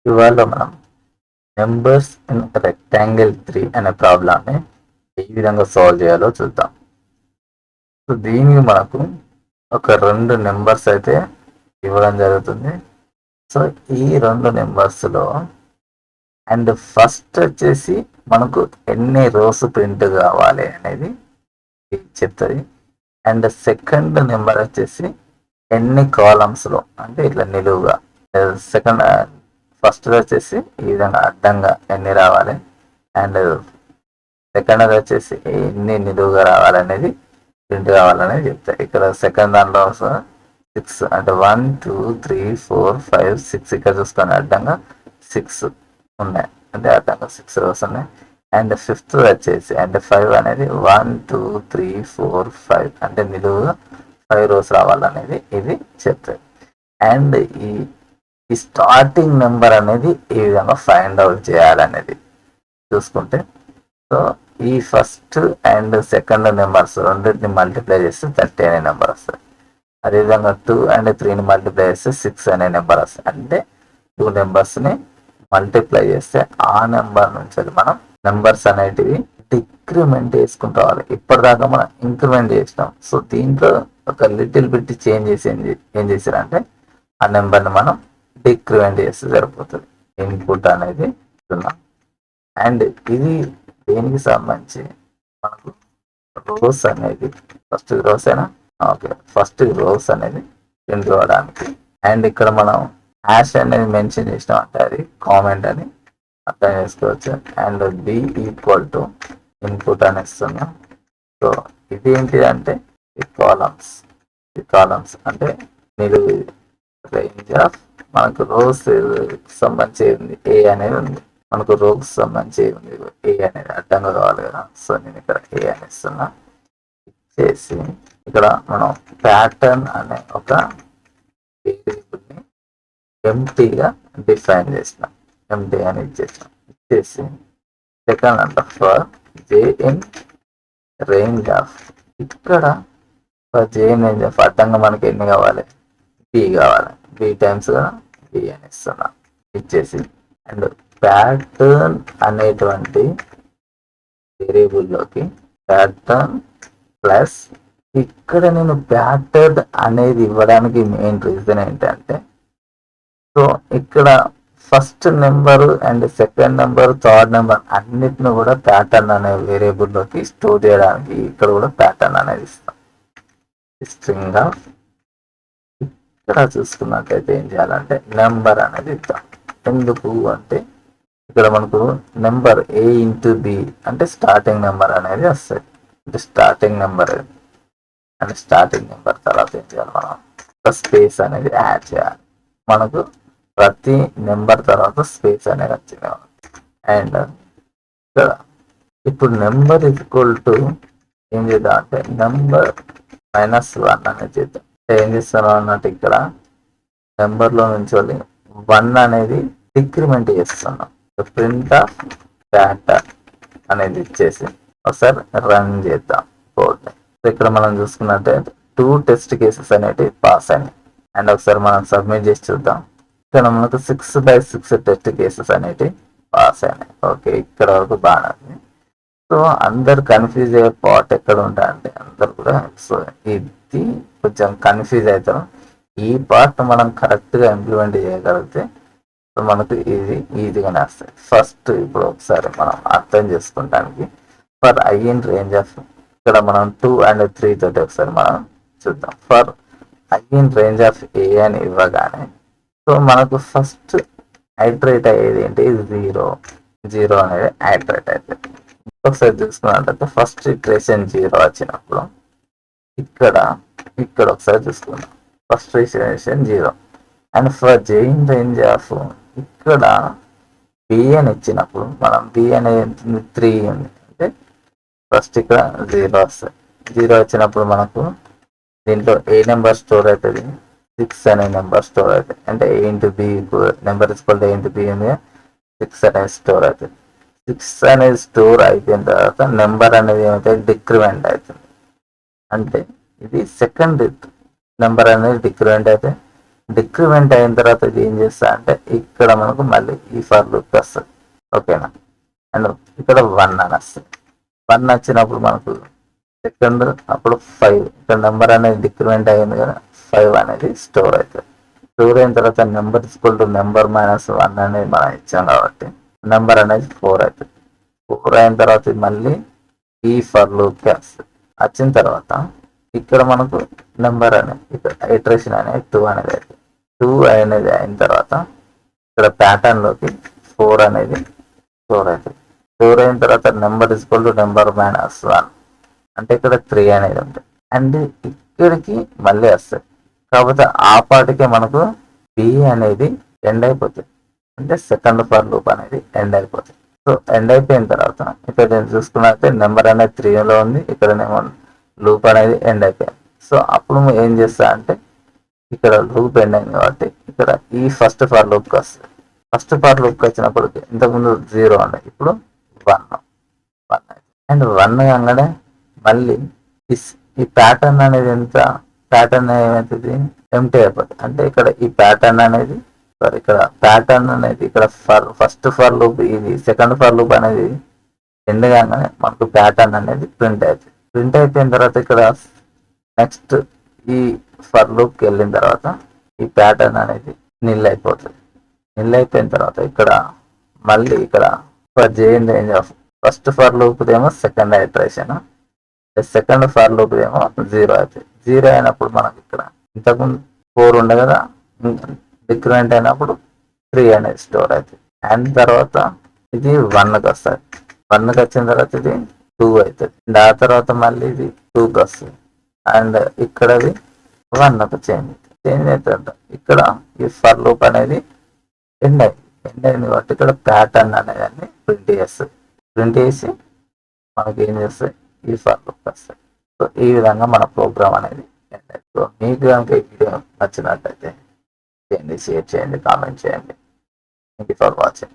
ఇవాళ మనం numbers in rectangle 3 అనే ప్రాబ్లాన్ని ఏ విధంగా సాల్వ్ చేయాలో చూద్దాం. సో దీనికి మనకు ఒక 2 నెంబర్స్ అయితే ఇవ్వడం జరుగుతుంది. సో ఈ 2 నెంబర్స్లో అండ్ ఫస్ట్ వచ్చేసి మనకు ఎన్ని రోస్ ప్రింట్ కావాలి అనేది చెప్తుంది. అండ్ సెకండ్ నెంబర్ వచ్చేసి ఎన్ని కాలమ్స్లో అంటే ఇట్లా నిలువుగా, సెకండ్ ఫస్ట్ వచ్చేసి ఈ విధంగా అడ్డంగా ఎన్ని రావాలి అండ్ సెకండ్ వచ్చేసి ఎన్ని నిలువుగా రావాలనేది ప్రింట్ కావాలనేది చెప్తాయి. ఇక్కడ సెకండ్ దాంట్లో 6 అంటే 1 2 3 4 5 6 ఇక్కడ చూసుకొని అడ్డంగా 6 ఉన్నాయి, అంటే అడ్డంగా 6 రోస్ ఉన్నాయి. అండ్ ఫిఫ్త్ వచ్చేసి అంటే 5 అనేది 1 2 3 4 5 అంటే నిలువుగా 5 రోస్ రావాలనేది ఇది చెప్తాయి. అండ్ ఈ స్టార్టింగ్ నెంబర్ అనేది ఈ విధంగా ఫైండ్ అవుట్ చేయాలనేది చూసుకుంటే, సో ఈ ఫస్ట్ అండ్ సెకండ్ నెంబర్స్ రెండింటిని మల్టిప్లై చేస్తే 30 అనే నెంబర్ వస్తుంది. అదేవిధంగా 2 అండ్ 3ని మల్టిప్లై చేస్తే 6 అనే నెంబర్ వస్తుంది. అంటే 2 నెంబర్స్ని మల్టిప్లై చేస్తే ఆ నెంబర్ నుంచి మనం నెంబర్స్ అనేటివి డిక్రిమెంట్ చేసుకుంటూ రావాలి. ఇప్పటిదాకా మనం ఇంక్రిమెంట్ చేసినాం. సో దీంట్లో ఒక లిటిల్ బిట్ చేంజ్ చేసి ఏం చేశారంటే ఆ నెంబర్ని మనం డిక్రిమెంట్ చేస్తే సరిపోతుంది. ఇన్పుట్ అనేది ఇస్తున్నాం. అండ్ ఇది దేనికి సంబంధించి మనకు రోస్ అనేది ఫస్ట్ రోస్ అయినా ఓకే, ఫస్ట్ రోస్ అనేది ప్రింట్ అవ్వడానికి. అండ్ ఇక్కడ మనం హ్యాష్ అనేది మెన్షన్ చేసినాం అంటే అది కామెంట్ అని అర్థం చేసుకోవచ్చు. And B equal to input అని ఇస్తున్నాం. సో ఇది ఏంటిదంటే ఈ కాలమ్స్ అంటే నిలువు రేంజ్ ఆఫ్ మనకు రోస్ సంబంధించి ఏ అనేది ఉంది, మనకు రోస్ సంబంధించి ఉంది ఏ అనేది అడ్డంగా కావాలి కదా. సో నేను ఇక్కడ ఏ అని ఇస్తున్నా. ఇచ్చేసి ఇక్కడ మనం ప్యాటర్న్ అనే ఒక వేరియబుల్ని ఎంటీగా డిఫైన్ చేసినాం. ఎంటీ అని ఇచ్చేసి సెకండ్ అంట for J in range of, ఇక్కడ for J in range of అడ్డంగా మనకి ఎన్ని కావాలి, బి కావాలి. బి టైమ్స్ గా బి అని ఇస్తున్నా. ఇచ్చేసి అండ్ ప్యాటర్న్ అనేటువంటి వేరియబుల్లోకి ప్యాటర్న్ ప్లస్, ఇక్కడ నేను ప్యాటర్న్ అనేది ఇవ్వడానికి మెయిన్ రీజన్ ఏంటంటే, సో ఇక్కడ first number and second number third number అన్నిటిని కూడా ప్యాటర్న్ అనే వేరియబుల్లోకి స్టోర్ చేయడానికి ఇక్కడ కూడా ప్యాటర్న్ అనేది ఇస్తాం. స్ట్రింగ్ ఆఫ్ ఇక్కడ చూసుకున్నట్లయితే ఏం చేయాలంటే నెంబర్ అనేది ఇద్దాం. ఎందుకు అంటే ఇక్కడ మనకు నెంబర్ ఏ ఇంటూ బి అంటే స్టార్టింగ్ నెంబర్ అనేది వస్తుంది. అంటే starting number and starting number తర్వాత ఏం చేయాలి, మనం ఒక స్పేస్ అనేది యాడ్ చేయాలి. మనకు ప్రతి నెంబర్ తర్వాత స్పేస్ అనేది వచ్చింది. అండ్ ఇక్కడ ఇప్పుడు నెంబర్ ఈక్వల్ టు ఏం చేద్దాం అంటే నెంబర్ -1 అనేది చేద్దాం. ఏం చేస్తాను అన్నట్టు ఇక్కడ నెంబర్లో నుంచి 1 అనేది డిక్రిమెంట్ చేస్తున్నాం. ప్రింట్ ఆఫ్ డేటా అనేది ఇచ్చేసి ఒకసారి రన్ చేద్దాం కోడ్. ఇక్కడ మనం చూసుకున్నట్టే 2 టెస్ట్ కేసెస్ అనేవి పాస్ అయినాయి. అండ్ ఒకసారి మనం సబ్మిట్ చేసి చూద్దాం. ఇక్కడ మనకు 6/6 టెస్ట్ కేసెస్ అనేవి పాస్ అయినాయి. ఓకే, ఇక్కడ వరకు బాగానే ఉంది. సో అందరు కన్ఫ్యూజ్ అయ్యే పార్ట్ ఎక్కడ ఉంటాయంటే అందరు కూడా, సో ఇది కొంచెం కన్ఫ్యూజ్ అవుతాం. ఈ పార్ట్ మనం కరెక్ట్గా ఇంప్లిమెంట్ చేయగలిగితే సో మనకు ఇది ఈజీగానే వస్తాయి. ఫస్ట్ ఇప్పుడు ఒకసారి మనం అర్థం చేసుకుంటానికి for I in range of, ఇక్కడ మనం 2 and 3 తోటి ఒకసారి మనం చూద్దాం. For I in range of A అని ఇవ్వగానే సో మనకు ఫస్ట్ హైడ్రేట్ అయ్యేది ఏంటి, 0 అనేది హైడ్రేట్ అవుతుంది. ఒకసారి చూసుకున్నట్లయితే ఫస్ట్ ఇటరేషన్ 0 వచ్చినప్పుడు ఇక్కడ ఒకసారి చూసుకుందాం. First iteration 0 and for J in range of ఇక్కడ బి అని ఇచ్చినప్పుడు మనం బి అనేది 3 ఉంది అంటే ఫస్ట్ ఇక్కడ 0 వస్తుంది. 0 వచ్చినప్పుడు మనకు దీంట్లో ఏ నెంబర్ స్టోర్ అవుతుంది, 6 అనే నెంబర్ స్టోర్ అవుతుంది. అంటే ఏ into be number ఇస్కోల్ A into B ఉంది, 6 అనేది స్టోర్ అవుతుంది. 6 అనేది స్టోర్ అయిపోయిన తర్వాత నెంబర్ అనేది ఏమవుతుంది, డిక్రిమెంట్ అవుతుంది. అంటే ఇది సెకండ్ నెంబర్ అనేది డిక్రిమెంట్ అయితే డిక్రిమెంట్ అయిన తర్వాత ఇది ఏం చేస్తా అంటే ఇక్కడ మనకు మళ్ళీ ఈ ఫర్ లూప్ వస్తుంది. ఓకేనా. అండ్ ఇక్కడ 1 అని వస్తుంది. 1 వచ్చినప్పుడు మనకు సెకండ్ అప్పుడు 5 ఇక్కడ నెంబర్ అనేది డిక్రిమెంట్ అయ్యింది కదా, 5 అనేది స్టోర్ అవుతుంది. స్టోర్ అయిన తర్వాత నెంబర్ ఈక్వల్ టు నెంబర్ -1 అనేది మనం ఇచ్చాం కాబట్టి నెంబర్ అనేది 4 అవుతుంది. 4 అయిన తర్వాత ఇది మళ్ళీ ఈ ఫర్ లూప్కి వస్తుంది. వచ్చిన తర్వాత ఇక్కడ మనకు నెంబర్ అనేది ఇక్కడ ఐటరేషన్ అనేది 2 అనేది అవుతుంది. 2 అనేది అయిన తర్వాత ఇక్కడ ప్యాటర్న్ లోకి 4 అనేది స్టోర్ అవుతుంది. స్టోర్ అయిన తర్వాత నెంబర్ ఈక్వల్ టు నెంబర్ -1 అంటే ఇక్కడ 3 అనేది ఉంటుంది. అండ్ ఇక్కడికి మళ్ళీ వస్తుంది. కాకపోతే ఆ పాటికే మనకు బి అనేది ఎండ్ అయిపోతుంది. అంటే సెకండ్ ఫర్ లూప్ అనేది ఎండ్ అయిపోతుంది. సో ఎండ్ అయిపోయిన తర్వాత ఇక్కడ నేను చూసుకున్నట్లయితే నెంబర్ అనేది 3లో ఉంది, ఇక్కడనేమో లూప్ అనేది ఎండ్ అయిపోయింది. సో అప్పుడు ఏం చేస్తా అంటే ఇక్కడ లూప్ ఎండ్ అయింది కాబట్టి ఇక్కడ ఈ ఫస్ట్ ఫర్ లూప్కి వస్తుంది. ఫస్ట్ ఫర్ లూప్కి వచ్చినప్పుడు ఇంతకుముందు 0 ఉండే, ఇప్పుడు 1 అండ్ 1 కాగానే మళ్ళీ ఈ ప్యాటర్న్ అనేది ఎంత ప్యాటర్న్ ఏమవుతుంది ఎంటీ అయిపోతుంది. అంటే ఇక్కడ ఈ ప్యాటర్న్ అనేది ఇక్కడ ప్యాటర్న్ అనేది ఇక్కడ ఫస్ట్ ఫర్ లూప్ ఇది సెకండ్ ఫర్ లూప్ అనేది ఎండ్ కాగానే మనకు ప్యాటర్న్ అనేది ప్రింట్ అవుతుంది. ప్రింట్ అయిపోయిన తర్వాత ఇక్కడ నెక్స్ట్ ఈ ఫర్ లూప్కి వెళ్ళిన తర్వాత ఈ ప్యాటర్న్ అనేది నిల్ అయిపోతుంది. నిల్ అయిపోయిన తర్వాత ఇక్కడ మళ్ళీ ఇక్కడ change of first for loop ఏమో second iteration, second for loop ఏమో 0 అవుతుంది. 0 అయినప్పుడు మనకి ఇక్కడ ఇంతకుముందు 4 ఉండే కదా, డిక్రిమెంట్ అయినప్పుడు 3 అనేది స్టోర్ అవుతుంది. అండ్ తర్వాత ఇది 1కి వస్తుంది. 1కి వచ్చిన తర్వాత ఇది 2 అవుతుంది. అండ్ ఆ తర్వాత మళ్ళీ ఇది 2కి వస్తుంది. అండ్ ఇక్కడది 1కి చేంజ్ అవుతుంది. ఇక్కడ ఈ ఫర్ లూప్ అనేది ఎండ్ అయింది కాబట్టి ఇక్కడ ప్యాటర్న్ అనేది ప్రింట్ చేస్తుంది. ప్రింట్ చేసి మనకి ఏం చేస్తాయి ఈ ఫర్ లూప్ వస్తాయి. సో ఈ విధంగా మన ప్రోగ్రామ్ అనేది ఎండ్ అయింది. సో మీకు కనుక ఈ వీడియో నచ్చినట్లయితే చేయండి, షేర్ చేయండి, కామెంట్ చేయండి. Thank you for watching.